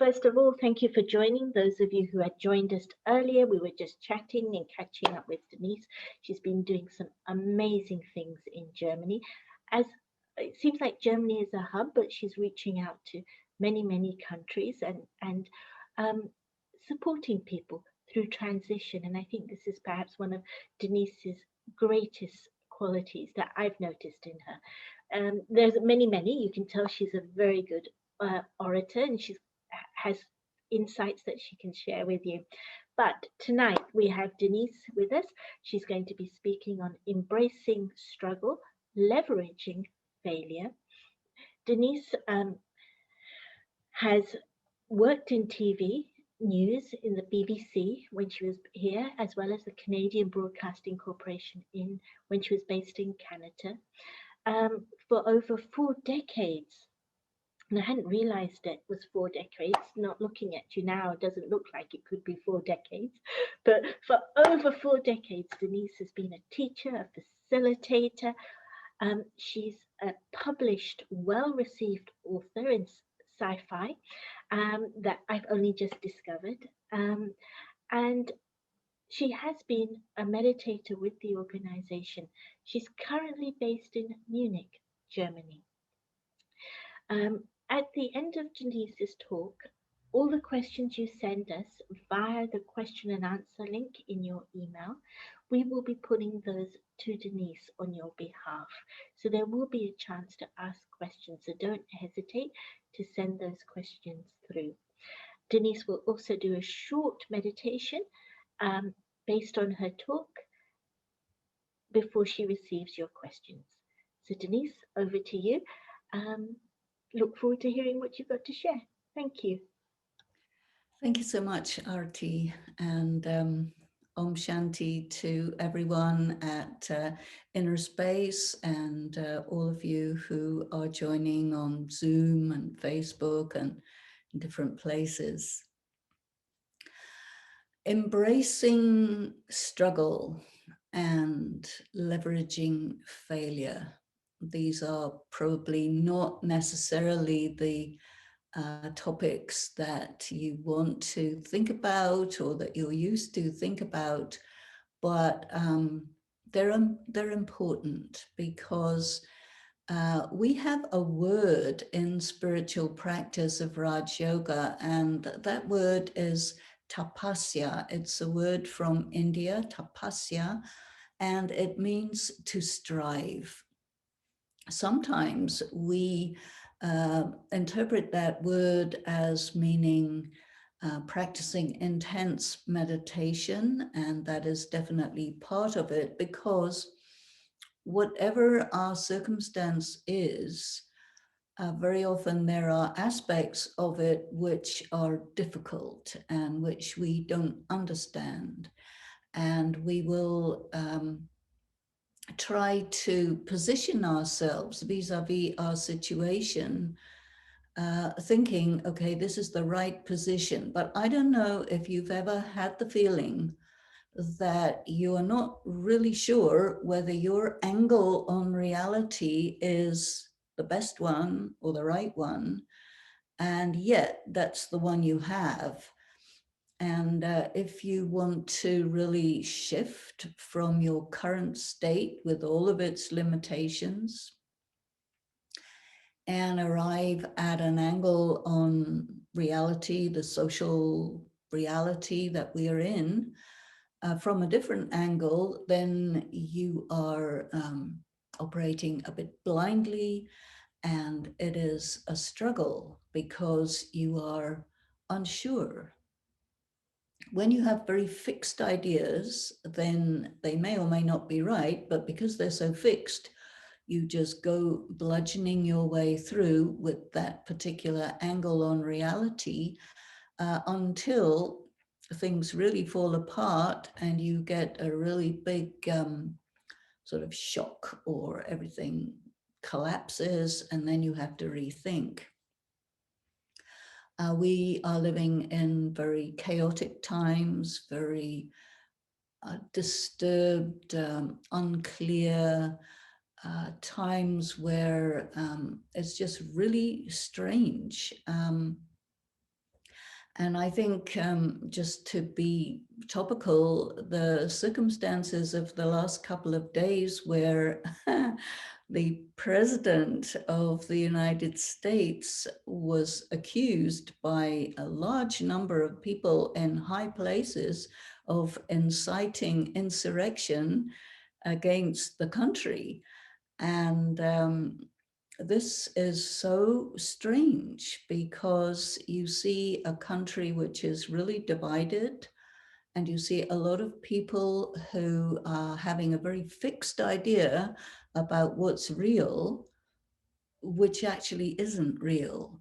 First of all, thank you for joining. Those of you who had joined us earlier, we were just chatting and catching up with Denise. She's been doing some amazing things in Germany. As it seems like Germany is a hub, but she's reaching out to many countries and um, supporting people through transition. And I think this is perhaps one of Denise's greatest qualities that I've noticed in her. There's many. You can tell she's a very good orator, and she's has insights that she can share with you. But tonight we have Denise with us. She's going to be speaking on embracing struggle, leveraging failure. Denise has worked in TV news in the BBC when she was here, as well as the Canadian Broadcasting Corporation when she was based in Canada, for over 4 decades. And I hadn't realized it was 4 decades. Not looking at you now, it doesn't look like it could be 4 decades. But for over 4 decades, Denise has been a teacher, a facilitator. She's a published, well-received author in sci-fi that I've only just discovered. And she has been a meditator with the organization. She's currently based in Munich, Germany. At the end of Denise's talk, all the questions you send us via the question and answer link in your email, we will be putting those to Denise on your behalf. So there will be a chance to ask questions, so don't hesitate to send those questions through. Denise will also do a short meditation based on her talk before she receives your questions. So Denise, over to you. Look forward to hearing what you've got to share. Thank you. Thank you so much, Arti, and Om Shanti to everyone at Inner Space and all of you who are joining on Zoom and Facebook and in different places. Embracing struggle and leveraging failure. These are probably not necessarily the topics that you want to think about or that you're used to think about, but they're important because we have a word in spiritual practice of Raj Yoga, and that word is tapasya. It's a word from India, tapasya, and it means to strive. Sometimes we interpret that word as meaning practicing intense meditation, and that is definitely part of it, because whatever our circumstance is, very often there are aspects of it which are difficult and which we don't understand, and we will try to position ourselves vis-a-vis our situation, thinking, okay, this is the right position. But I don't know if you've ever had the feeling that you are not really sure whether your angle on reality is the best one or the right one, and yet that's the one you have. And if you want to really shift from your current state with all of its limitations and arrive at an angle on reality, the social reality that we are in, from a different angle, then you are operating a bit blindly, and it is a struggle because you are unsure. When you have very fixed ideas, then they may or may not be right, but because they're so fixed, you just go bludgeoning your way through with that particular angle on reality until things really fall apart and you get a really big sort of shock, or everything collapses and then you have to rethink. We are living in very chaotic times, very disturbed, unclear times where it's just really strange. And I think, just to be topical, the circumstances of the last couple of days where the president of the United States was accused by a large number of people in high places of inciting insurrection against the country. And this is so strange because you see a country which is really divided, and you see a lot of people who are having a very fixed idea about what's real, which actually isn't real.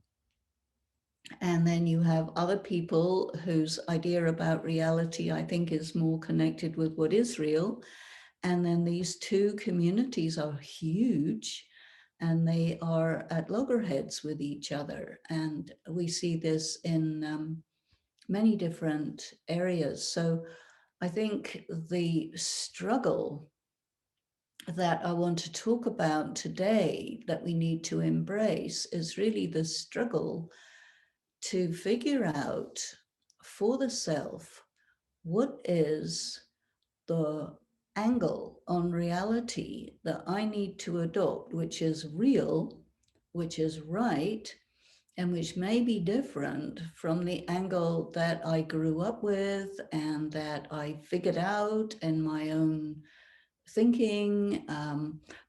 And then you have other people whose idea about reality, I think, is more connected with what is real. And then these two communities are huge, and they are at loggerheads with each other. And we see this in many different areas. So I think the struggle that I want to talk about today that we need to embrace is really the struggle to figure out for the self what is the angle on reality that I need to adopt, which is real, which is right, and which may be different from the angle that I grew up with and that I figured out in my own thinking.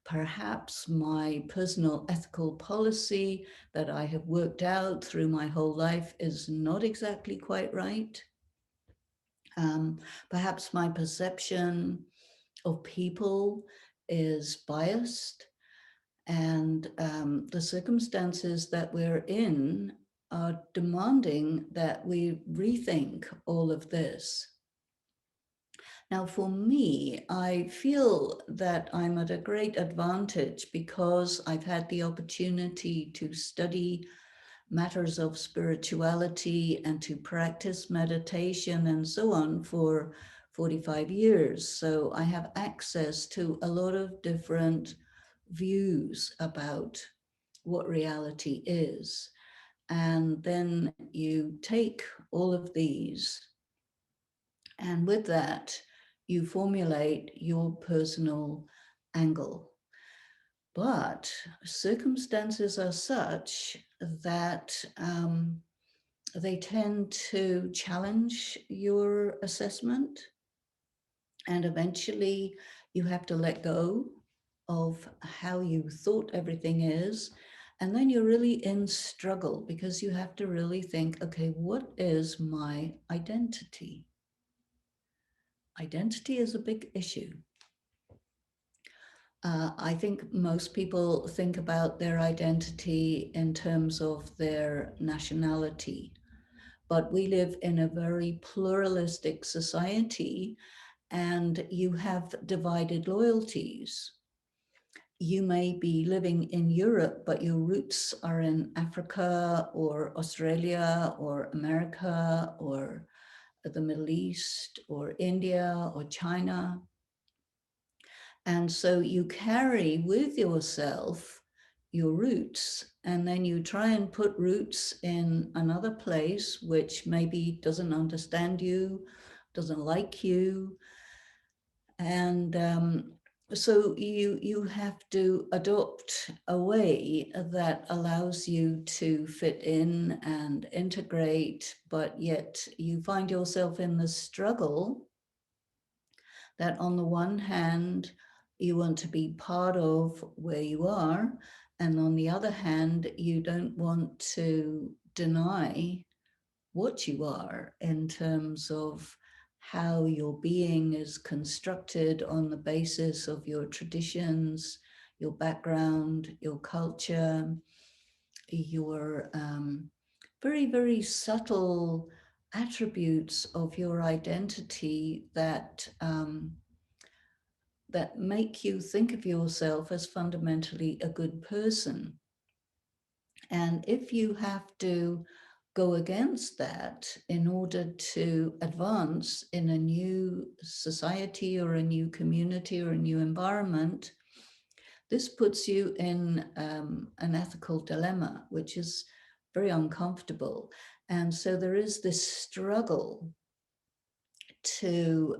Perhaps my personal ethical policy that I have worked out through my whole life is not exactly quite right. Perhaps my perception of people is biased, and the circumstances that we're in are demanding that we rethink all of this. Now, for me, I feel that I'm at a great advantage because I've had the opportunity to study matters of spirituality and to practice meditation and so on for 45 years. So I have access to a lot of different views about what reality is. And then you take all of these, and with that, you formulate your personal angle. But circumstances are such that they tend to challenge your assessment, and eventually you have to let go of how you thought everything is. And then you're really in struggle because you have to really think, okay, what is my identity? Identity is a big issue. I think most people think about their identity in terms of their nationality, but we live in a very pluralistic society, and you have divided loyalties. You may be living in Europe, but your roots are in Africa or Australia or America or the Middle East or India or China. And so you carry with yourself your roots, and then you try and put roots in another place which maybe doesn't understand you, doesn't like you. And so you have to adopt a way that allows you to fit in and integrate, but yet you find yourself in the struggle that on the one hand, you want to be part of where you are, and on the other hand, you don't want to deny what you are in terms of how your being is constructed on the basis of your traditions, your background, your culture, your very, very subtle attributes of your identity that that make you think of yourself as fundamentally a good person. And if you have to go against that in order to advance in a new society or a new community or a new environment, this puts you in an ethical dilemma, which is very uncomfortable. And so there is this struggle to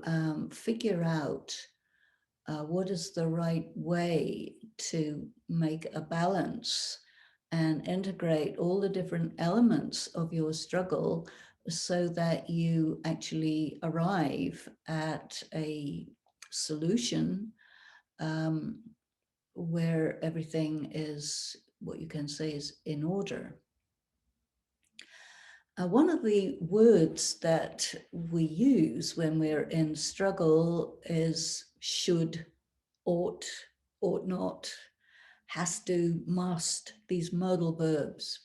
figure out what is the right way to make a balance and integrate all the different elements of your struggle so that you actually arrive at a solution where everything is what you can say is in order. One of the words that we use when we're in struggle is should, ought, ought not, has to, must, these modal verbs.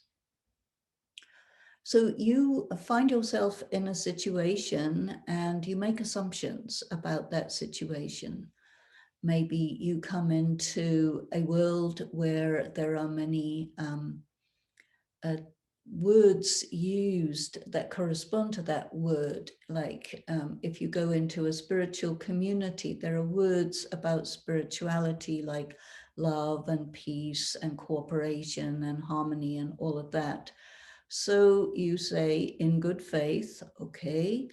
So you find yourself in a situation and you make assumptions about that situation. Maybe you come into a world where there are many words used that correspond to that word. Like if you go into a spiritual community, there are words about spirituality like love and peace and cooperation and harmony and all of that. So you say in good faith, okay,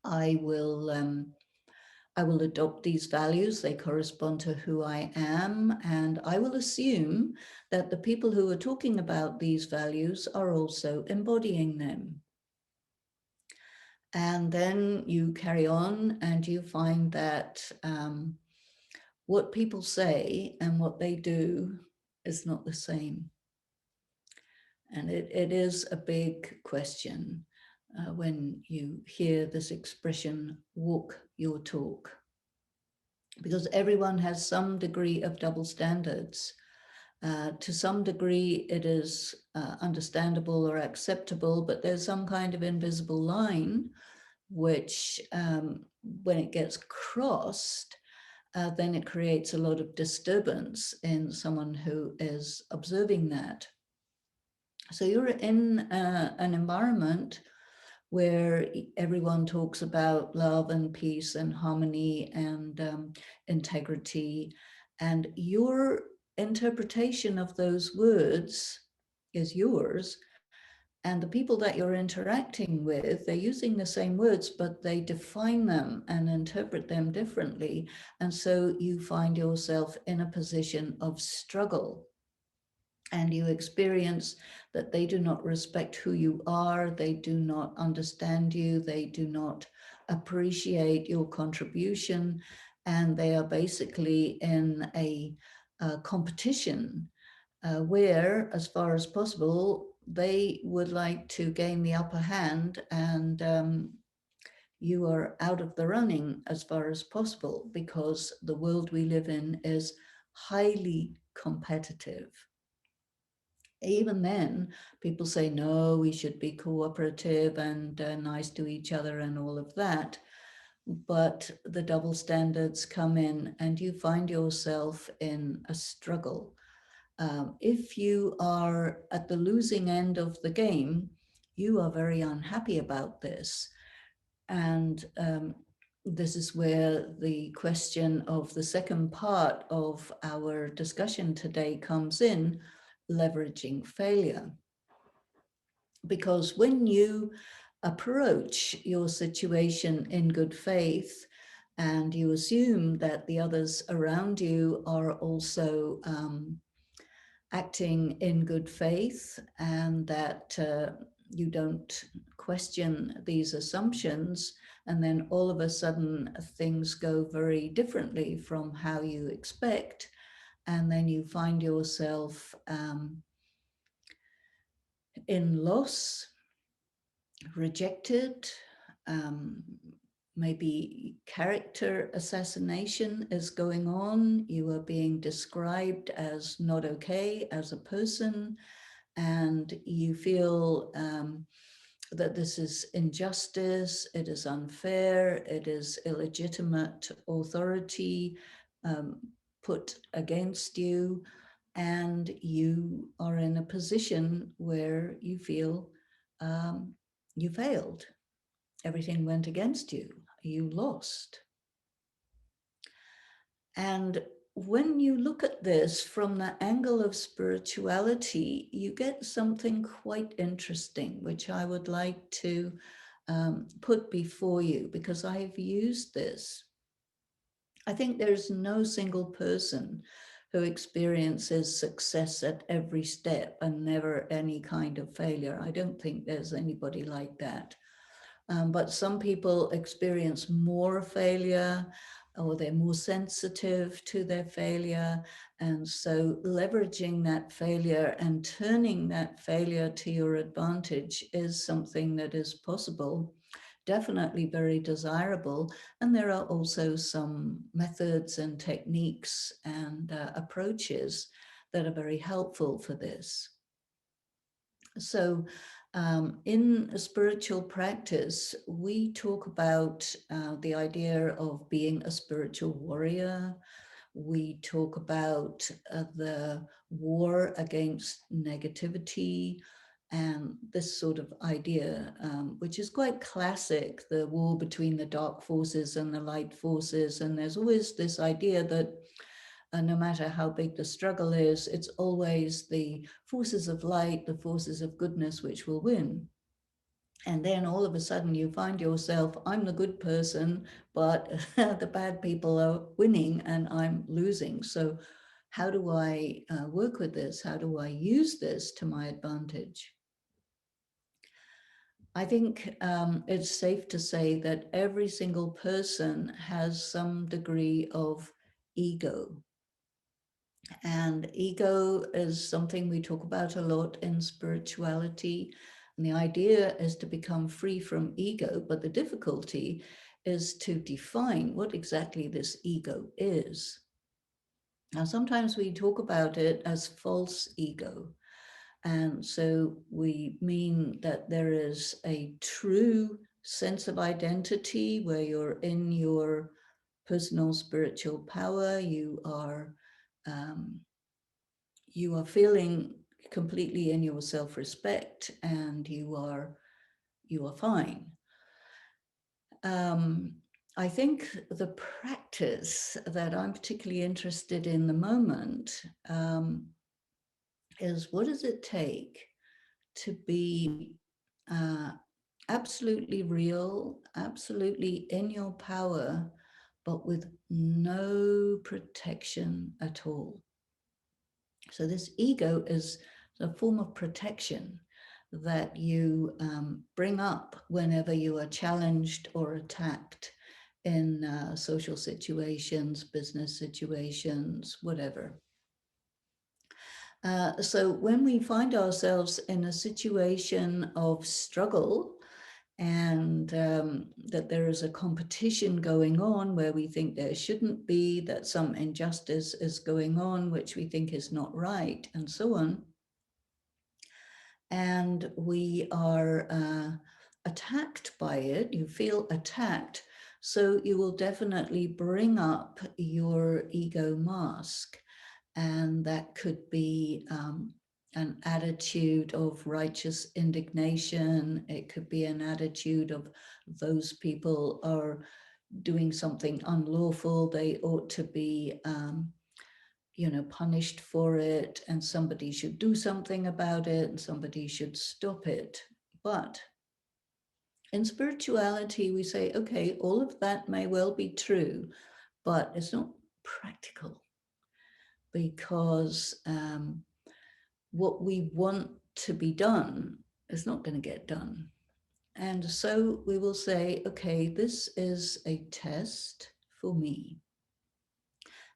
I will adopt these values. They correspond to who I am. And I will assume that the people who are talking about these values are also embodying them. And then you carry on and you find that what people say and what they do is not the same. And it is a big question when you hear this expression, walk your talk. Because everyone has some degree of double standards. To some degree, it is understandable or acceptable, but there's some kind of invisible line, which when it gets crossed, then it creates a lot of disturbance in someone who is observing that. So you're in an environment where everyone talks about love and peace and harmony and integrity. And your interpretation of those words is yours. And the people that you're interacting with, they're using the same words, but they define them and interpret them differently. And so you find yourself in a position of struggle. And you experience that they do not respect who you are, they do not understand you, they do not appreciate your contribution, and they are basically in a competition where, as far as possible, they would like to gain the upper hand, and you are out of the running as far as possible, because the world we live in is highly competitive. Even then, people say, no, we should be cooperative and nice to each other and all of that. But the double standards come in and you find yourself in a struggle. If you are at the losing end of the game, you are very unhappy about this. And this is where the question of the second part of our discussion today comes in, leveraging failure. Because when you approach your situation in good faith and you assume that the others around you are also acting in good faith and that you don't question these assumptions, and then all of a sudden things go very differently from how you expect, and then you find yourself in loss, rejected, maybe character assassination is going on, you are being described as not okay as a person, and you feel that this is injustice, it is unfair, it is illegitimate authority put against you, and you are in a position where you feel you failed. Everything went against you. You lost. And when you look at this from the angle of spirituality, you get something quite interesting, which I would like to put before you, because I have used this. I think there's no single person who experiences success at every step and never any kind of failure. I don't think there's anybody like that. But some people experience more failure, or they're more sensitive to their failure. And so leveraging that failure and turning that failure to your advantage is something that is possible, definitely very desirable. And there are also some methods and techniques and approaches that are very helpful for this. So in a spiritual practice, we talk about the idea of being a spiritual warrior. We talk about the war against negativity and this sort of idea, which is quite classic, the war between the dark forces and the light forces. And there's always this idea that no matter how big the struggle is, it's always the forces of light, the forces of goodness, which will win. And then all of a sudden you find yourself, I'm the good person, but the bad people are winning and I'm losing. So how do I work with this? How do I use this to my advantage? I think it's safe to say that every single person has some degree of ego. And ego is something we talk about a lot in spirituality. And the idea is to become free from ego, but the difficulty is to define what exactly this ego is. Now, sometimes we talk about it as false ego. And so we mean that there is a true sense of identity where you're in your personal spiritual power, you are feeling completely in your self-respect, and you are fine. I think the practice that I'm particularly interested in the moment is, what does it take to be absolutely real, absolutely in your power, but with no protection at all? So this ego is a form of protection that you bring up whenever you are challenged or attacked in social situations, business situations, whatever. So when we find ourselves in a situation of struggle, and that there is a competition going on where we think there shouldn't be, that some injustice is going on which we think is not right, and so on, and we are attacked by it, you feel attacked, so you will definitely bring up your ego mask. And that could be an attitude of righteous indignation. It could be an attitude of, those people are doing something unlawful, they ought to be punished for it, and somebody should do something about it, and somebody should stop it. But in spirituality, we say, okay, all of that may well be true, but it's not practical, because what we want to be done is not going to get done. And so we will say, okay, this is a test for me.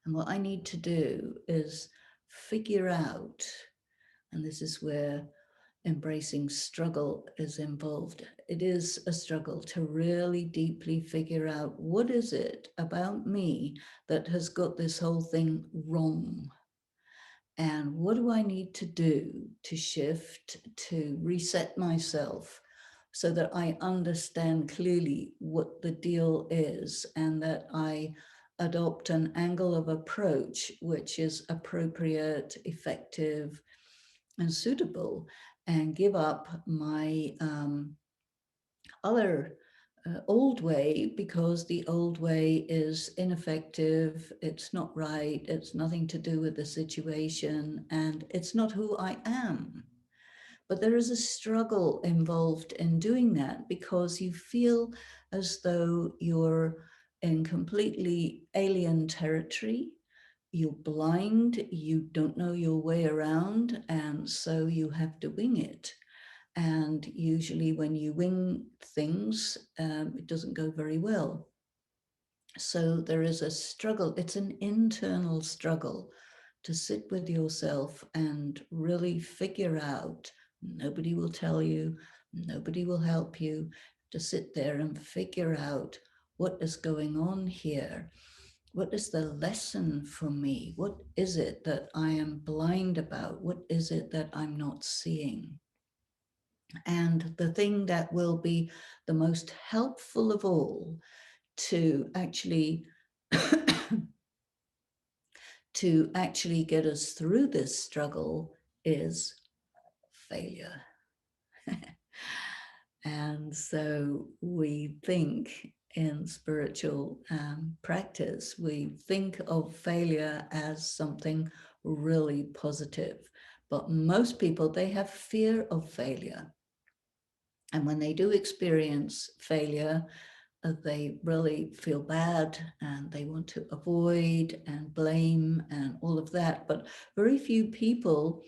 And what I need to do is figure out, and this is where embracing struggle is involved. It is a struggle to really deeply figure out, what is it about me that has got this whole thing wrong? And what do I need to do to shift, to reset myself, so that I understand clearly what the deal is, and that I adopt an angle of approach which is appropriate, effective, and suitable, and give up my other old way, because the old way is ineffective, it's not right, it's nothing to do with the situation, and it's not who I am. But there is a struggle involved in doing that, because you feel as though you're in completely alien territory. You're blind, you don't know your way around, and so you have to wing it. And usually when you wing things, it doesn't go very well. So there is a struggle. It's an internal struggle to sit with yourself and really figure out. Nobody will tell you, nobody will help you, to sit there and figure out what is going on here. What is the lesson for me? What is it that I am blind about? What is it that I'm not seeing? And the thing that will be the most helpful of all to actually to actually get us through this struggle is failure. And so we think in spiritual practice, we think of failure as something really positive. But most people, they have fear of failure. And when they do experience failure, they really feel bad and they want to avoid and blame and all of that. But very few people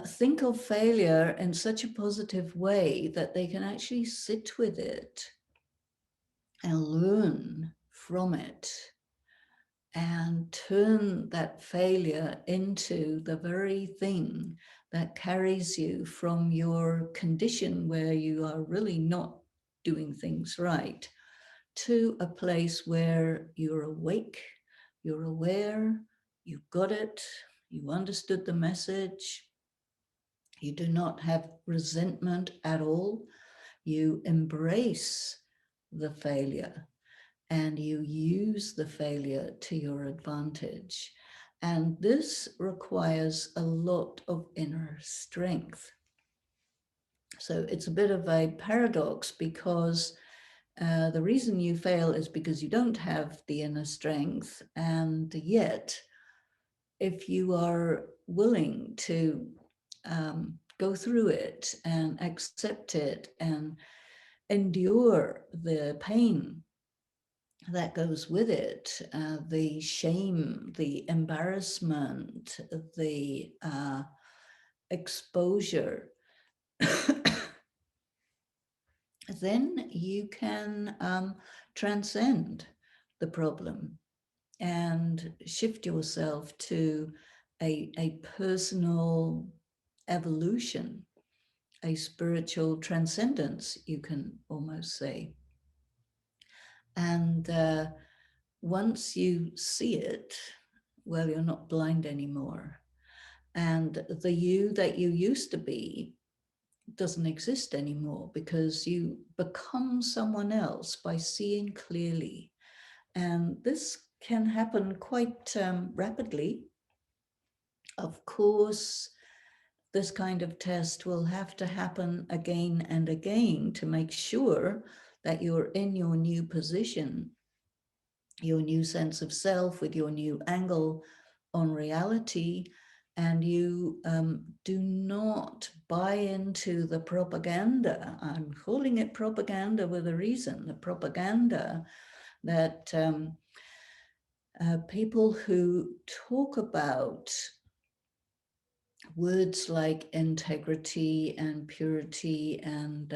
think of failure in such a positive way that they can actually sit with it and learn from it and turn that failure into the very thing that carries you from your condition where you are really not doing things right to a place where you're awake, you're aware, you got it, you understood the message, you do not have resentment at all, you embrace the failure and you use the failure to your advantage. And this requires a lot of inner strength. So it's a bit of a paradox, because the reason you fail is because you don't have the inner strength. And yet, if you are willing to go through it and accept it and endure the pain that goes with it, the shame, the embarrassment, the exposure, then you can transcend the problem and shift yourself to a personal evolution, a spiritual transcendence, you can almost say. And once you see it, well, you're not blind anymore. And the you that you used to be doesn't exist anymore, because you become someone else by seeing clearly. And this can happen quite rapidly. Of course, this kind of test will have to happen again and again to make sure that you're in your new position, your new sense of self, with your new angle on reality, and you do not buy into the propaganda. I'm calling it propaganda with a reason. The propaganda that people who talk about words like integrity and purity and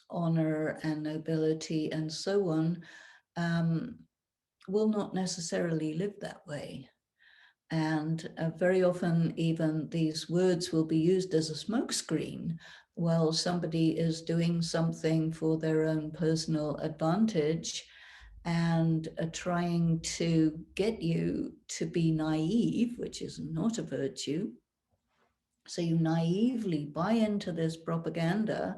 honor and nobility and so on will not necessarily live that way. And very often, even these words will be used as a smokescreen while somebody is doing something for their own personal advantage and trying to get you to be naive, which is not a virtue. So you naively buy into this propaganda,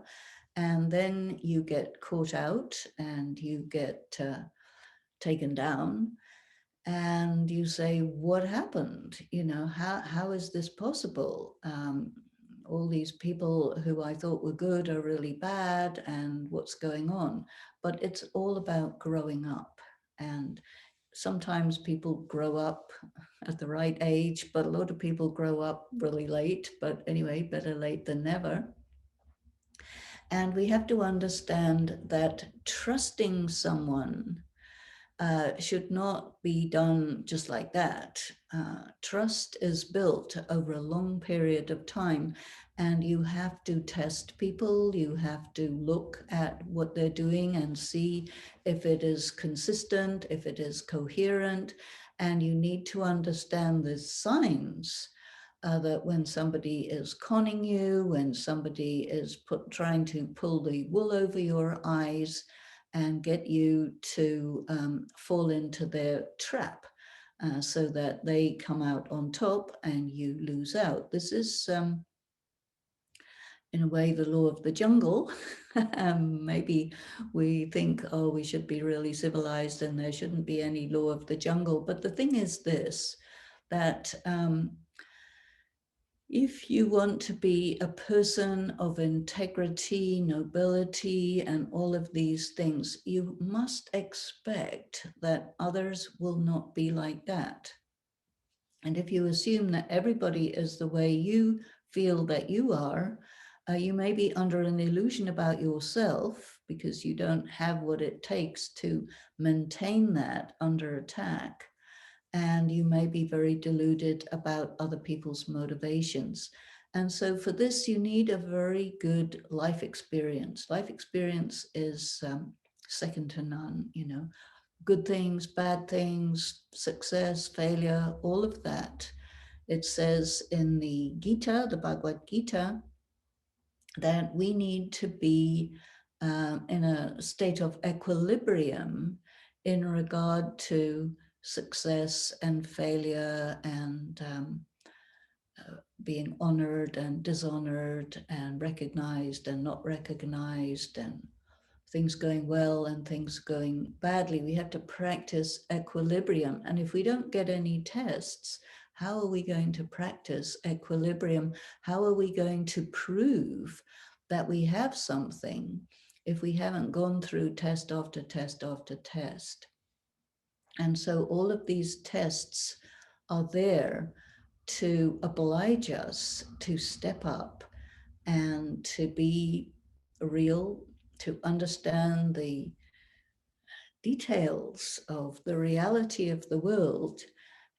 and then you get caught out and you get taken down. And you say, what happened? You know, how is this possible? all these people who I thought were good are really bad, and what's going on? But it's all about growing up. And sometimes people grow up at the right age, but a lot of people grow up really late. But anyway, better late than never. And we have to understand that trusting someone should not be done just like that. Trust is built over a long period of time, and you have to test people. You have to look at what they're doing and see if it is consistent, if it is coherent, and you need to understand the signs. That when somebody is conning you, when somebody is trying to pull the wool over your eyes, and get you to fall into their trap, so that they come out on top and you lose out. This is, in a way, the law of the jungle. Maybe we think, oh, we should be really civilized and there shouldn't be any law of the jungle. But the thing is this, that if you want to be a person of integrity, nobility, and all of these things, you must expect that others will not be like that. And if you assume that everybody is the way you feel that you are, you may be under an illusion about yourself because you don't have what it takes to maintain that under attack. And you may be very deluded about other people's motivations. And so for this, you need a very good life experience. Life experience is second to none, good things, bad things, success, failure, all of that. It says in the Gita, the Bhagavad Gita, that we need to be in a state of equilibrium in regard to success and failure, and being honored and dishonored, and recognized and not recognized, and things going well and things going badly. We have to practice equilibrium. And if we don't get any tests, how are we going to practice equilibrium? How are we going to prove that we have something if we haven't gone through test after test after test? And so all of these tests are there to oblige us to step up and to be real, to understand the details of the reality of the world.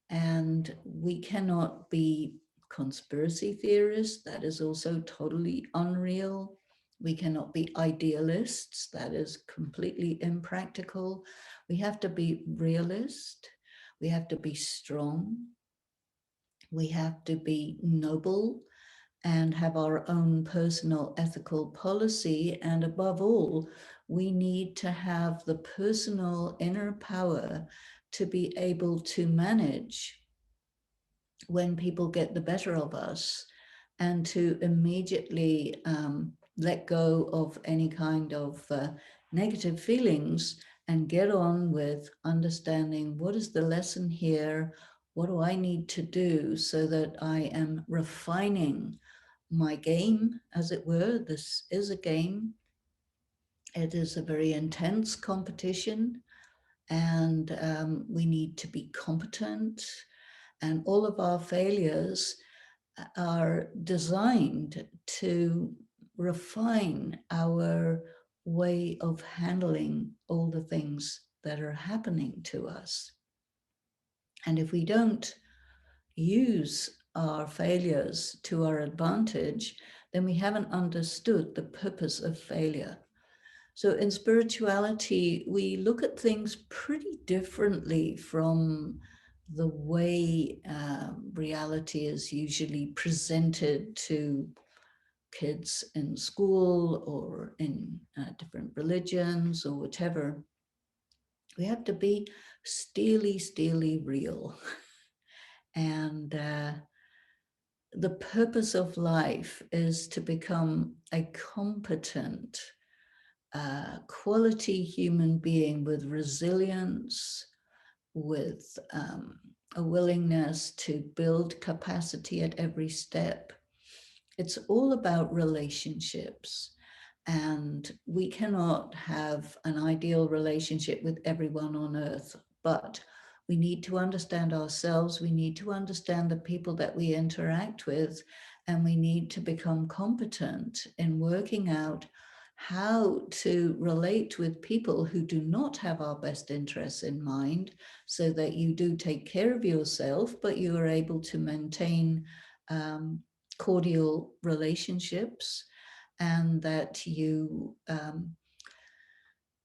And we cannot be conspiracy theorists. That is also totally unreal. We cannot be idealists. That is completely impractical. We have to be realist. We have to be strong. We have to be noble and have our own personal ethical policy. And above all, we need to have the personal inner power to be able to manage when people get the better of us, and to immediately let go of any kind of negative feelings and get on with understanding what is the lesson here, what do I need to do so that I am refining my game, as it were. This is a game. It is a very intense competition, and we need to be competent. And all of our failures are designed to refine our way of handling all the things that are happening to us. And if we don't use our failures to our advantage, then we haven't understood the purpose of failure. So in spirituality, we look at things pretty differently from the way reality is usually presented to kids in school or in different religions or whatever. We have to be steely real. And the purpose of life is to become a competent, quality human being with resilience, with a willingness to build capacity at every step, It's all about relationships. And we cannot have an ideal relationship with everyone on earth, but we need to understand ourselves. We need to understand the people that we interact with, and we need to become competent in working out how to relate with people who do not have our best interests in mind, so that you do take care of yourself, but you are able to maintain cordial relationships, and that you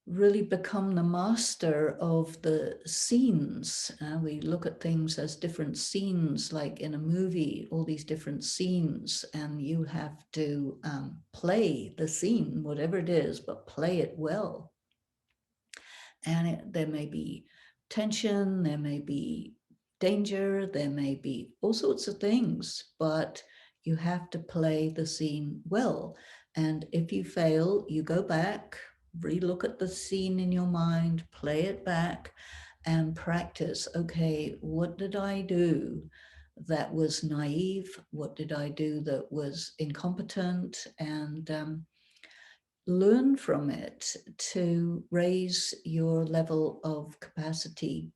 really become the master of the scenes. We look at things as different scenes, like in a movie, all these different scenes, and you have to play the scene, whatever it is, but play it well. And there may be tension, there may be danger, there may be all sorts of things, but you have to play the scene well. And if you fail, you go back, relook at the scene in your mind, play it back, and practice. Okay, what did I do that was naive? What did I do that was incompetent? And learn from it to raise your level of capacity.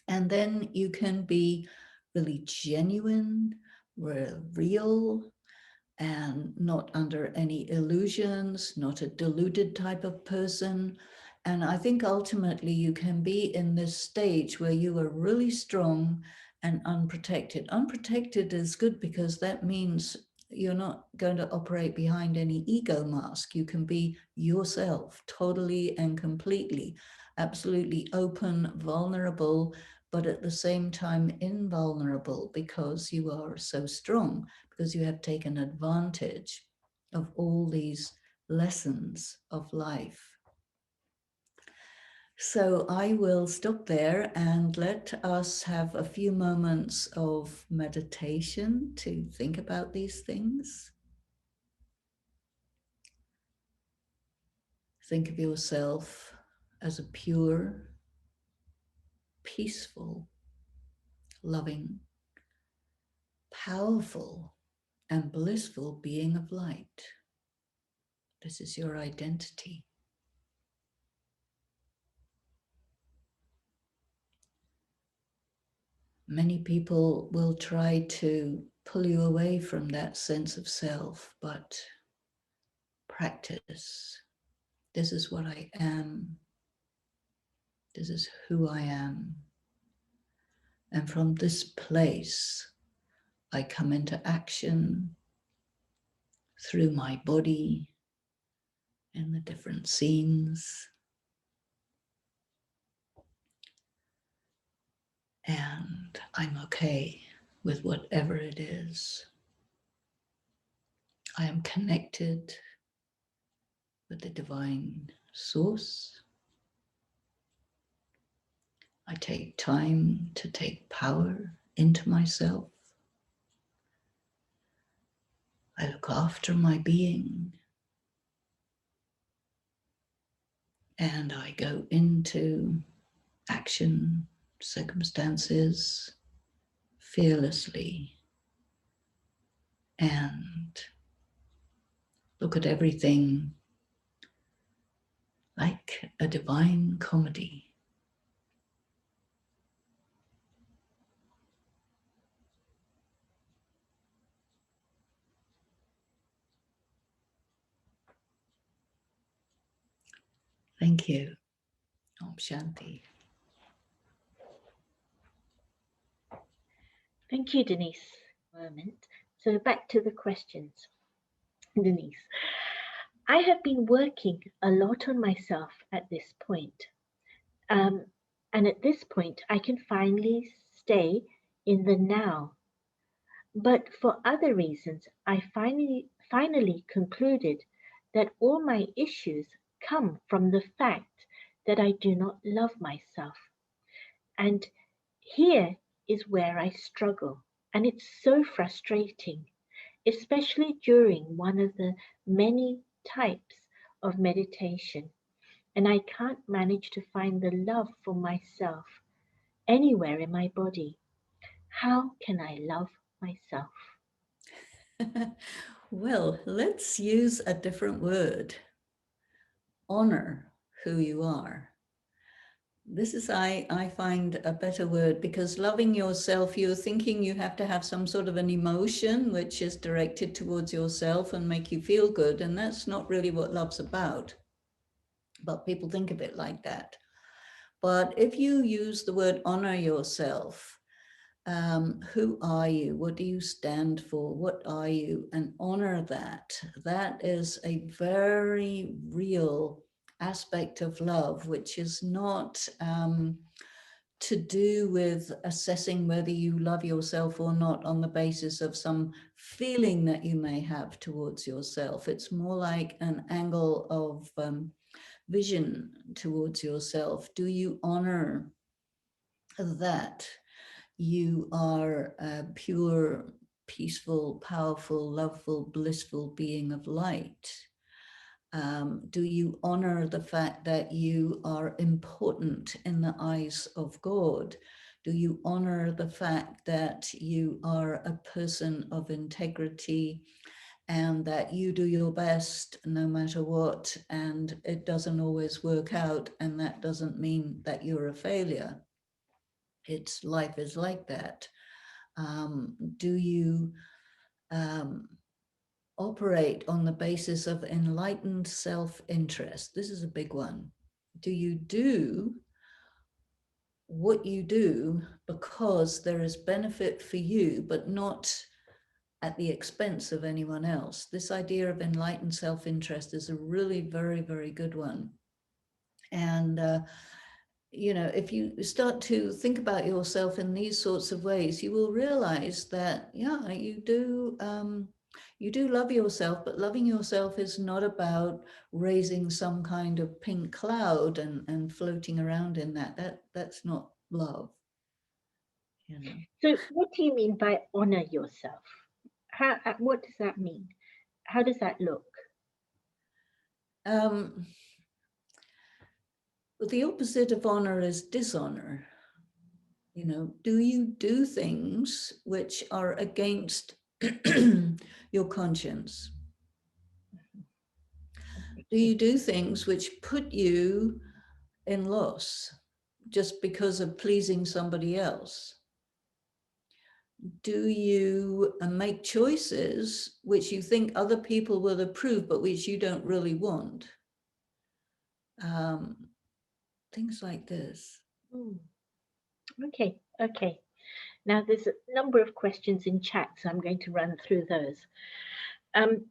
And then you can be really genuine, real, and not under any illusions, not a deluded type of person. And I think ultimately you can be in this stage where you are really strong and unprotected. Unprotected is good because that means you're not going to operate behind any ego mask. You can be yourself totally and completely, absolutely open, vulnerable, but at the same time invulnerable, because you are so strong, because you have taken advantage of all these lessons of life. So I will stop there and let us have a few moments of meditation to think about these things. Think of yourself as a pure, peaceful, loving, powerful, and blissful being of light. This is your identity. Many people will try to pull you away from that sense of self, but practice. This is what I am. This is who I am. And from this place, I come into action through my body in the different scenes. And I'm okay with whatever it is. I am connected with the divine source. I take time to take power into myself. I look after my being. And I go into action, circumstances, fearlessly, and look at everything like a divine comedy. Thank you. Om Shanti. Thank you, Denise. So back to the questions. Denise, I have been working a lot on myself at this point. And at this point, I can finally stay in the now. But for other reasons, I finally concluded that all my issues come from the fact that I do not love myself. And here is where I struggle. And it's so frustrating, especially during one of the many types of meditation. And I can't manage to find the love for myself anywhere in my body. How can I love myself? Well, let's use a different word. Honor who you are. This is, I find, a better word, because loving yourself, you're thinking you have to have some sort of an emotion which is directed towards yourself and make you feel good. And that's not really what love's about. But people think of it like that. But if you use the word honor yourself, who are you? What do you stand for? What are you? And honor that. That is a very real aspect of love, which is not to do with assessing whether you love yourself or not on the basis of some feeling that you may have towards yourself. It's more like an angle of vision towards yourself. Do you honor that you are a pure, peaceful, powerful, loveful, blissful being of light? Do you honor the fact that you are important in the eyes of God? Do you honor the fact that you are a person of integrity and that you do your best no matter what, and it doesn't always work out, and that doesn't mean that you're a failure? It's life is like that. Do you operate on the basis of enlightened self-interest? This is a big one. Do you do what you do because there is benefit for you, but not at the expense of anyone else? This idea of enlightened self-interest is a really very, very good one. And you know, if you start to think about yourself in these sorts of ways, you will realize that, yeah, you do love yourself, but loving yourself is not about raising some kind of pink cloud and floating around in that. That's not love, you know. So, what do you mean by honor yourself? What does that mean? How does that look? Um, the opposite of honor is dishonor. You know, do you do things which are against your conscience? Do you do things which put you in loss just because of pleasing somebody else? Do you make choices which you think other people will approve, but which you don't really want? Things like this. Okay, okay. Now there's a number of questions in chat, so I'm going to run through those.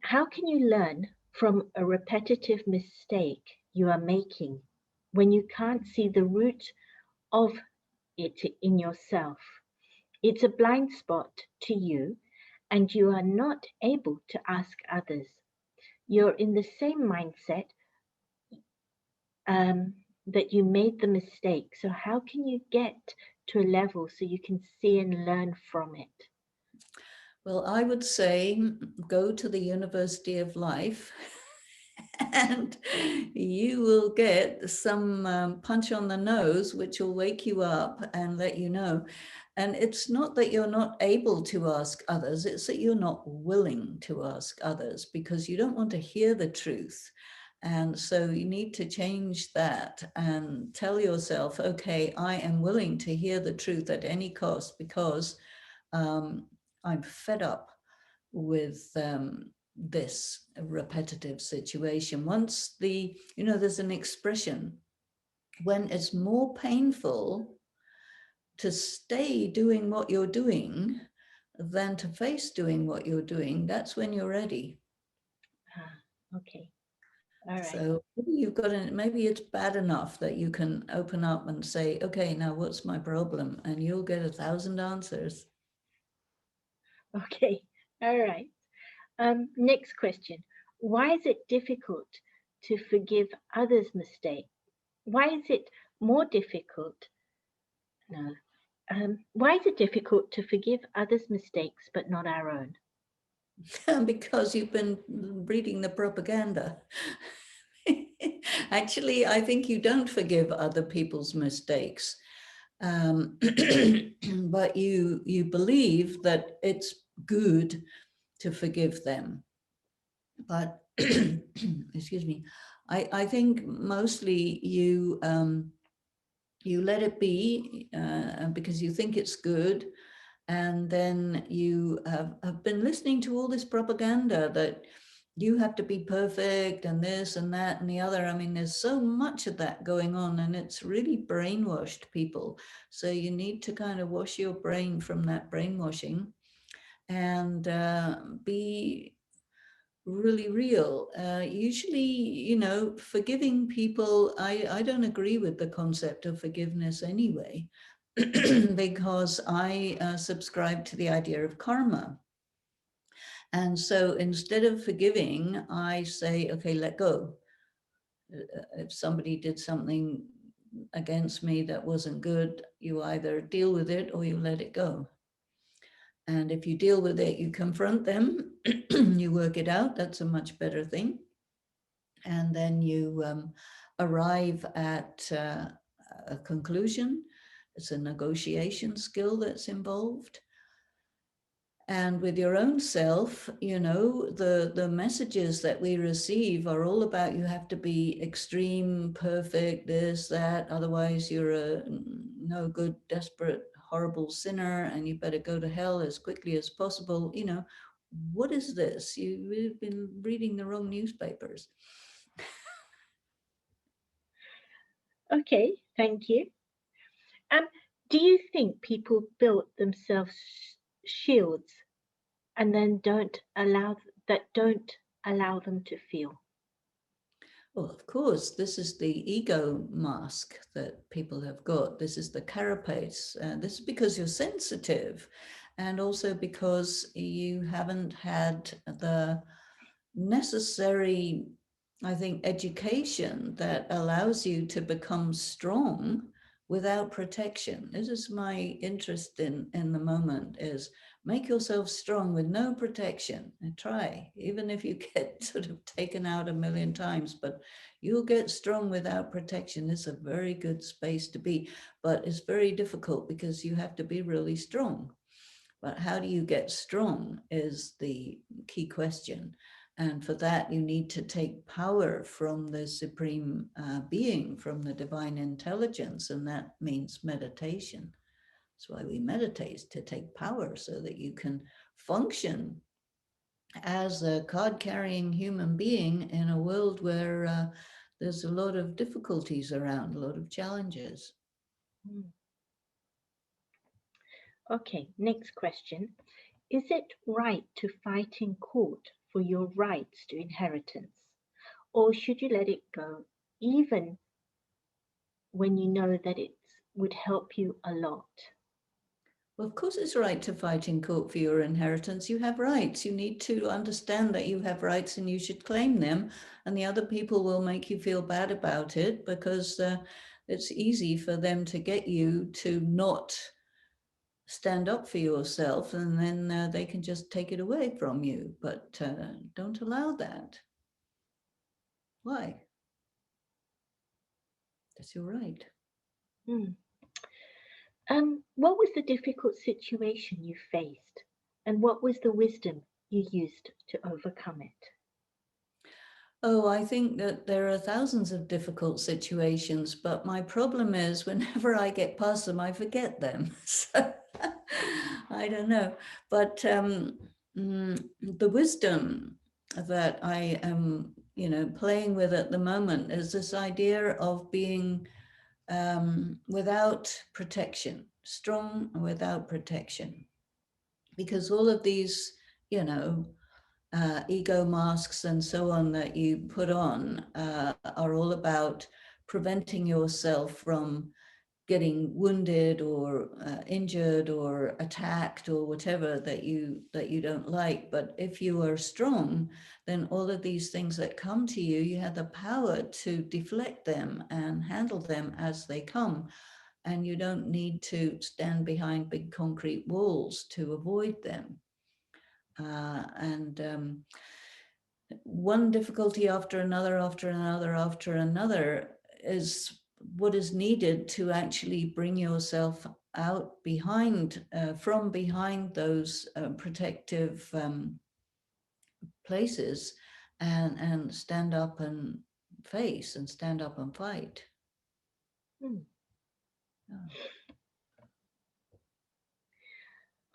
How can you learn from a repetitive mistake you are making when you can't see the root of it in yourself? It's a blind spot to you, and you are not able to ask others. You're in the same mindset that you made the mistake. So, how can you get to a level so you can see and learn from it? Well, I would say go to the University of Life and you will get some punch on the nose, which will wake you up and let you know. And it's not that you're not able to ask others, it's that you're not willing to ask others because you don't want to hear the truth. And so you need to change that and tell yourself, okay, I am willing to hear the truth at any cost because I'm fed up with this repetitive situation. Once there's an expression, when it's more painful to stay doing what you're doing than to face doing what you're doing, that's when you're ready. Okay. All right. So maybe it's bad enough that you can open up and say, okay, now what's my problem? And you'll get 1,000 answers. Okay. All right. Next question. Why is it difficult to forgive others' mistakes? Why is it more difficult? No. Why is it difficult to forgive others' mistakes but not our own? Because you've been reading the propaganda. Actually, I think you don't forgive other people's mistakes, but you believe that it's good to forgive them. But excuse me, I think mostly you you let it be because you think it's good, and then you have been listening to all this propaganda that you have to be perfect and this and that and the other. I mean, there's so much of that going on, and it's really brainwashed people. So you need to kind of wash your brain from that brainwashing and be really real. Usually, you know, forgiving people, I don't agree with the concept of forgiveness anyway, because I subscribe to the idea of karma. And so instead of forgiving, I say, okay, let go. If somebody did something against me that wasn't good, you either deal with it or you let it go. And if you deal with it, you confront them, you work it out. That's a much better thing. And then you arrive at a conclusion. It's a negotiation skill that's involved. And with your own self, you know, the messages that we receive are all about you have to be extreme, perfect, this, that, otherwise you're a no good, desperate, horrible sinner, and you better go to hell as quickly as possible. You know, what is this? You've been reading the wrong newspapers. Okay, thank you. Um, do you think people build themselves shields and then don't allow them to feel? Well, of course, this is the ego mask that people have got. This is the carapace. This is because you're sensitive, and also because you haven't had the necessary, I think, education that allows you to become strong without protection. This is my interest in the moment, is make yourself strong with no protection and try, even if you get sort of taken out a million times, but you'll get strong without protection. It's a very good space to be, but it's very difficult because you have to be really strong. But how do you get strong is the key question. And for that, you need to take power from the supreme being, from the divine intelligence. And that means meditation. That's why we meditate, to take power so that you can function as a card-carrying human being in a world where there's a lot of difficulties around, a lot of challenges. Hmm. Okay, next question. Is it right to fight in court for your rights to inheritance? Or should you let it go even when you know that it would help you a lot? Well, of course, it's right to fight in court for your inheritance. You have rights. You need to understand that you have rights and you should claim them. And the other people will make you feel bad about it because it's easy for them to get you to not stand up for yourself, and then they can just take it away from you. But don't allow that. Why? That's your right. Hmm. What was the difficult situation you faced, and what was the wisdom you used to overcome it? Oh, I think that there are thousands of difficult situations, but my problem is whenever I get past them, I forget them. So I don't know. But the wisdom that I am, you know, playing with at the moment is this idea of being without protection, strong without protection, because all of these, you know, ego masks and so on that you put on are all about preventing yourself from getting wounded or injured or attacked or whatever that you don't like. But if you are strong, then all of these things that come to you, you have the power to deflect them and handle them as they come. And you don't need to stand behind big concrete walls to avoid them. And one difficulty after another, after another, after another is what is needed to actually bring yourself out behind, from behind those protective places and stand up and face and stand up and fight. Hmm. Yeah.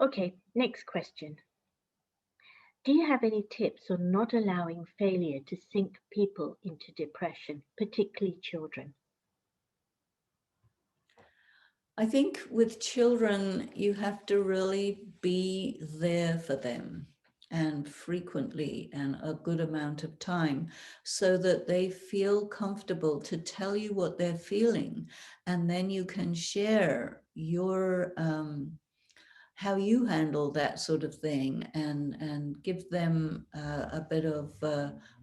Okay, next question. Do you have any tips on not allowing failure to sink people into depression, particularly children? I think with children, you have to really be there for them and frequently and a good amount of time so that they feel comfortable to tell you what they're feeling. And then you can share your how you handle that sort of thing and give them a bit of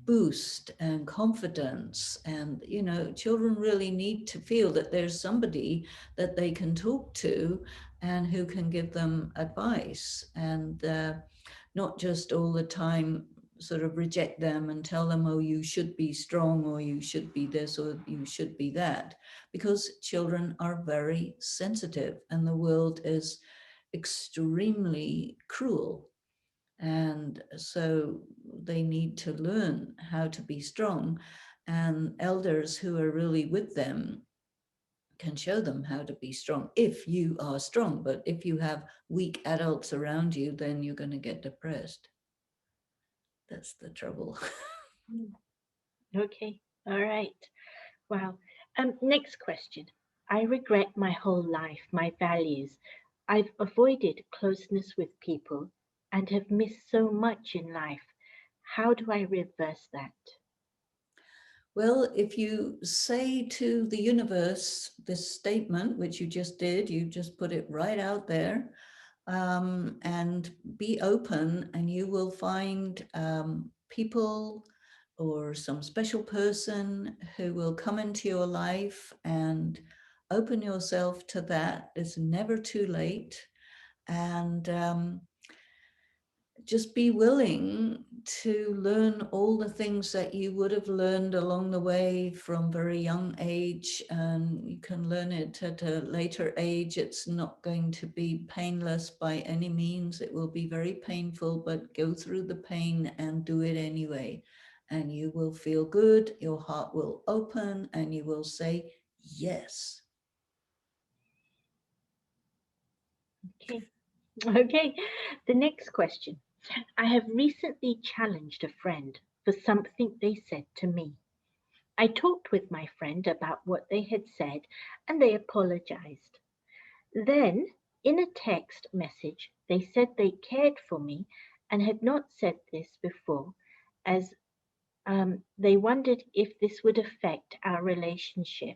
boost and confidence. And, you know, children really need to feel that there's somebody that they can talk to and who can give them advice and not just all the time sort of reject them and tell them, oh, you should be strong or you should be this or you should be that, because children are very sensitive and the world is extremely cruel. And so they need to learn how to be strong. And elders who are really with them can show them how to be strong if you are strong. But if you have weak adults around you, then you're going to get depressed. That's the trouble. Okay, all right. Wow. Next question. I regret my whole life, my values. I've avoided closeness with people and have missed so much in life. How do I reverse that? Well, if you say to the universe this statement, which you just did, you just put it right out there, and be open, and you will find people or some special person who will come into your life, and open yourself to that. It's never too late. And just be willing to learn all the things that you would have learned along the way from very young age, and you can learn it at a later age. It's not going to be painless by any means. It will be very painful, but go through the pain and do it anyway, and you will feel good, your heart will open, and you will say yes. Okay. Okay. The next question. I have recently challenged a friend for something they said to me. I talked with my friend about what they had said and they apologized. Then, in a text message, they said they cared for me and had not said this before, as they wondered if this would affect our relationship.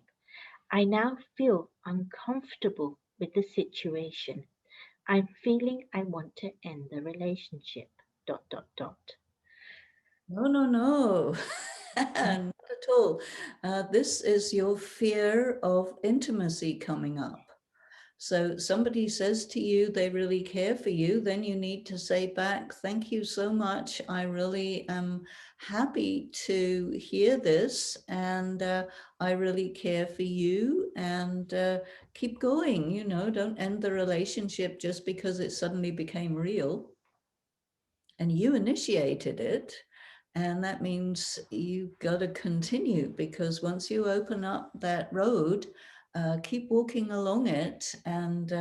I now feel uncomfortable with the situation. I'm feeling I want to end the relationship. Dot dot dot. No, no, no, not at all. This is your fear of intimacy coming up. So somebody says to you they really care for you, then you need to say back, thank you so much. I really am happy to hear this, and I really care for you, and keep going. You know, don't end the relationship just because it suddenly became real and you initiated it. And that means you've got to continue, because once you open up that road, keep walking along it, and,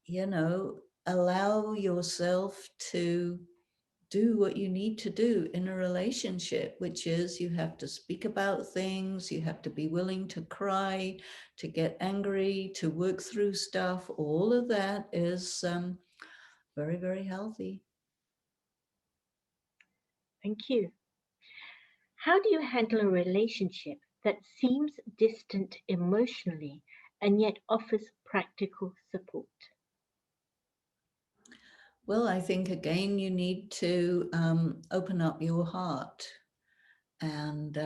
you know, allow yourself to do what you need to do in a relationship, which is you have to speak about things, you have to be willing to cry, to get angry, to work through stuff. All of that is very, very healthy. Thank you. How do you handle a relationship that seems distant emotionally and yet offers practical support? Well, I think again, you need to open up your heart and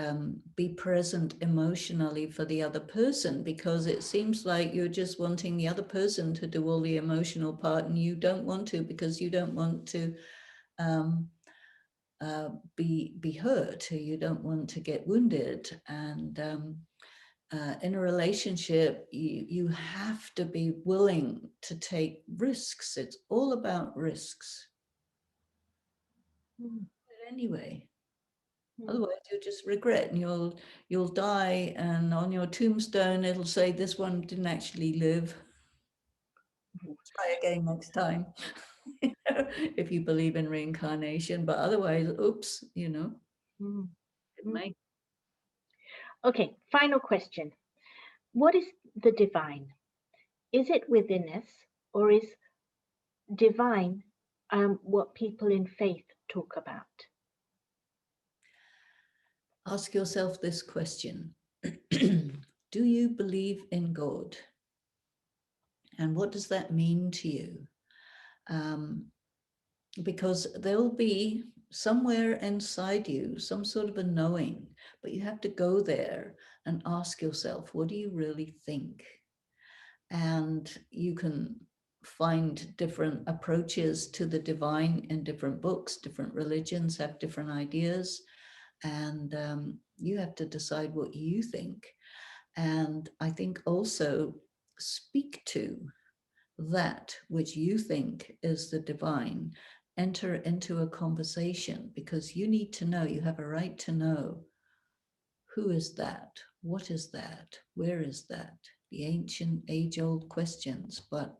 be present emotionally for the other person, because it seems like you're just wanting the other person to do all the emotional part, and you don't want to, because you don't want to um, be hurt, you don't want to get wounded. And in a relationship, you have to be willing to take risks. It's all about risks. Mm. anyway. Mm. Otherwise, you'll just regret, and you'll die, and on your tombstone it'll say this one didn't actually live. Try again next time. If you believe in reincarnation, but otherwise, oops, Mm. it Mm. may. Okay, final question. What is the divine? Is it within us, or is divine what people in faith talk about? Ask yourself this question. Do you believe in God? And what does that mean to you? Because there'll be somewhere inside you some sort of a knowing, but you have to go there and ask yourself, what do you really think? And you can find different approaches to the divine in different books. Different religions have different ideas, and you have to decide what you think. And I think also speak to that which you think is the divine. Enter into a conversation, because you need to know, you have a right to know, who is that? What is that? Where is that? The ancient age-old questions. But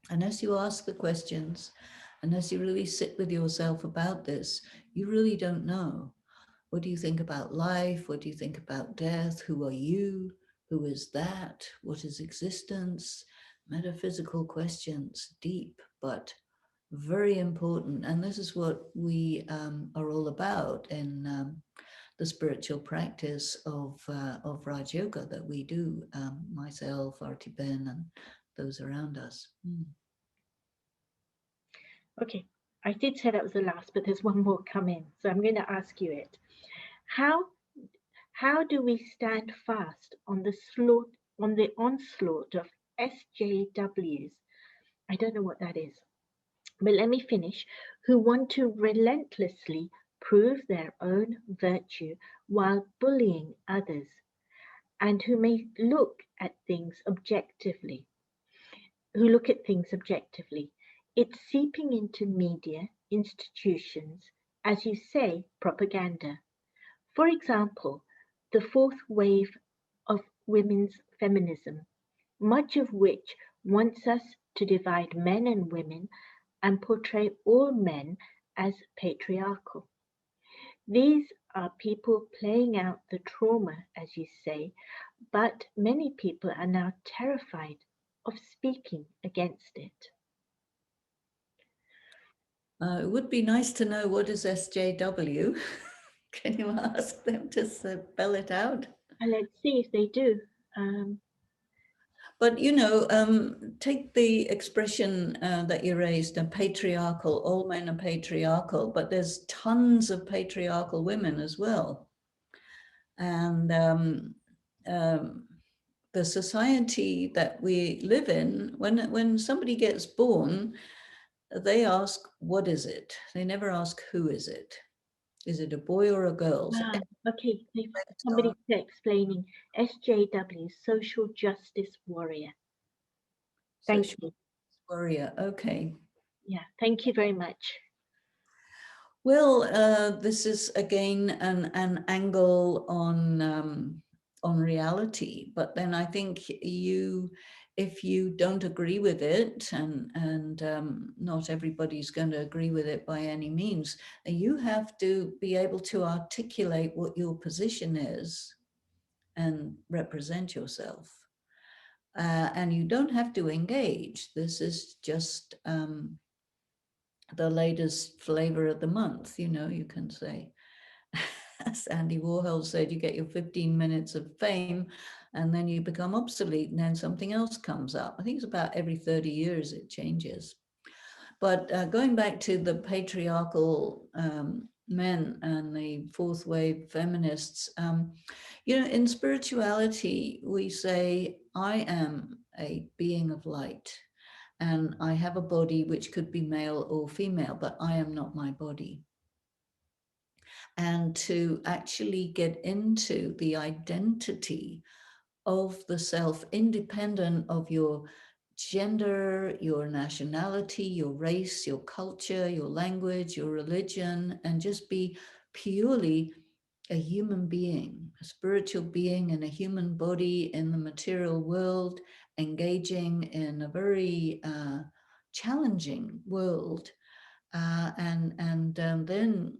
unless you ask the questions, unless you really sit with yourself about this, you really don't know. What do you think about life? What do you think about death? Who are you? Who is that? What is existence? Metaphysical questions, deep, but very important. And this is what we are all about in the spiritual practice of Raj Yoga that we do, myself, Arti Ben, and those around us. Okay, I did say that was the last, but there's one more come in, so I'm going to ask you it. How how do we stand fast on the onslaught of SJWs? I don't know what that is, but let me finish. Who want to relentlessly prove their own virtue while bullying others, and who may look at things objectively, who look at things objectively. It's seeping into media, institutions, as you say, propaganda. For example, the fourth wave of women's feminism, much of which wants us to divide men and women and portray all men as patriarchal. These are people playing out the trauma, as you say, but many people are now terrified of speaking against it. It would be nice to know, what is SJW? Can you ask them to spell it out? And let's see if they do. But, take the expression that you raised, patriarchal, all men are patriarchal, but there's tons of patriarchal women as well. And the society that we live in, when somebody gets born, they ask, what is it? They never ask, who is it? Is it a boy or a girl? So Okay, somebody's explaining SJW, social justice warrior. Thank social you. warrior. Okay. Yeah, thank you very much. Well, this is again an angle on reality, but then I think if you don't agree with it, and not everybody's going to agree with it by any means, you have to be able to articulate what your position is and represent yourself. And you don't have to engage. This is just the latest flavor of the month, you can say. As Andy Warhol said, you get your 15 minutes of fame and then you become obsolete and then something else comes up. I think it's about every 30 years it changes. But going back to the patriarchal men and the fourth wave feminists, in spirituality, we say, I am a being of light. And I have a body which could be male or female, but I am not my body. And to actually get into the identity of the self, independent of your gender, your nationality, your race, your culture, your language, your religion, and just be purely a human being, a spiritual being in a human body in the material world, engaging in a very challenging world, and then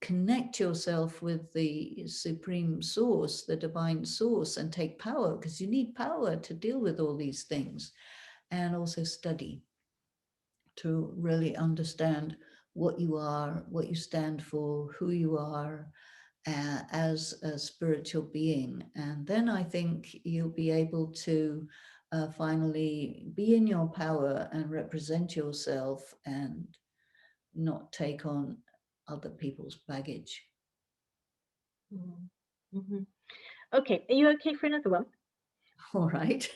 connect yourself with the supreme source, the divine source, and take power, because you need power to deal with all these things, and also study to really understand what you are, what you stand for, who you are as a spiritual being. And then I think you'll be able to finally be in your power and represent yourself and not take on other people's baggage. Mm-hmm. Okay, are you okay for another one? All right.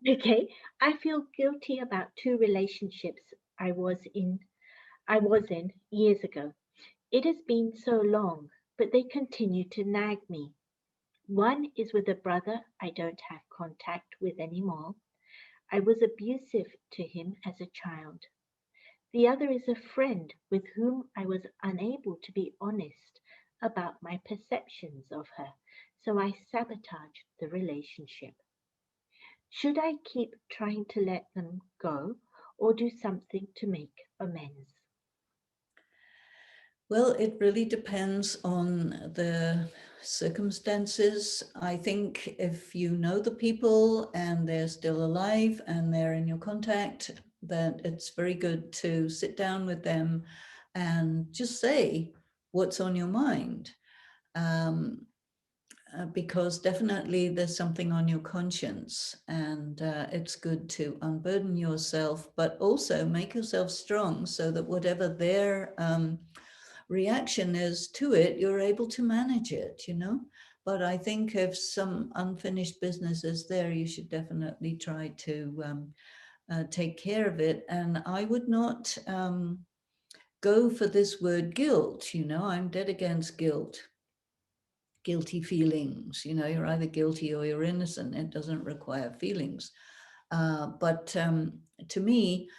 Okay, I feel guilty about two relationships I was in I was in years ago. It has been so long, but they continue to nag me. One is with a brother I don't have contact with anymore. I was abusive to him as a child. The other is a friend with whom I was unable to be honest about my perceptions of her, so I sabotaged the relationship. Should I keep trying to let them go or do something to make amends? Well, it really depends on the circumstances. I think if you know the people and they're still alive and they're in your contact, then it's very good to sit down with them and just say what's on your mind. Um, because definitely there's something on your conscience, and it's good to unburden yourself, but also make yourself strong so that whatever their reaction is to it, you're able to manage it, you know. But I think if some unfinished business is there, you should definitely try to take care of it. And I would not go for this word guilt. You know, I'm dead against guilt. Guilty feelings, you know, you're either guilty or you're innocent. It doesn't require feelings. But to me,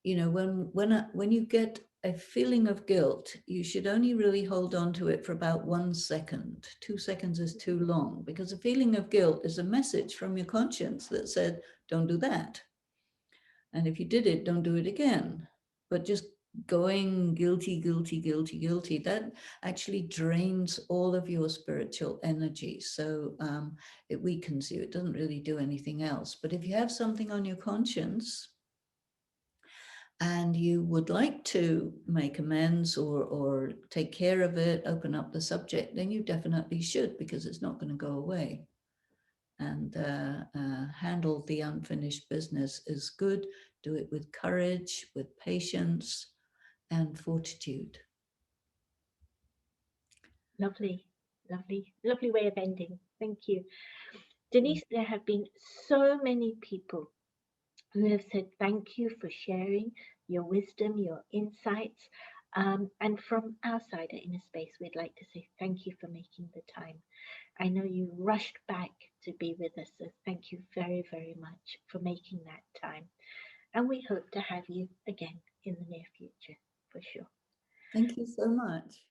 you know, when you get a feeling of guilt, you should only really hold on to it for about 1 second. 2 seconds is too long, because a feeling of guilt is a message from your conscience that said, don't do that. And if you did it, don't do it again. But just going guilty, guilty, guilty, guilty, that actually drains all of your spiritual energy. So it weakens you. It doesn't really do anything else. But if you have something on your conscience and you would like to make amends or take care of it, open up the subject, then you definitely should, because it's not going to go away. And handle the unfinished business is good. Do it with courage, with patience, and fortitude. Lovely, lovely, lovely way of ending. Thank you. Denise, there have been so many people who have said thank you for sharing your wisdom, your insights. And from our side at Inner Space, we'd like to say thank you for making the time. I know you rushed back to be with us, so thank you very, very much for making that time. And we hope to have you again in the near future, for sure. Thank you so much.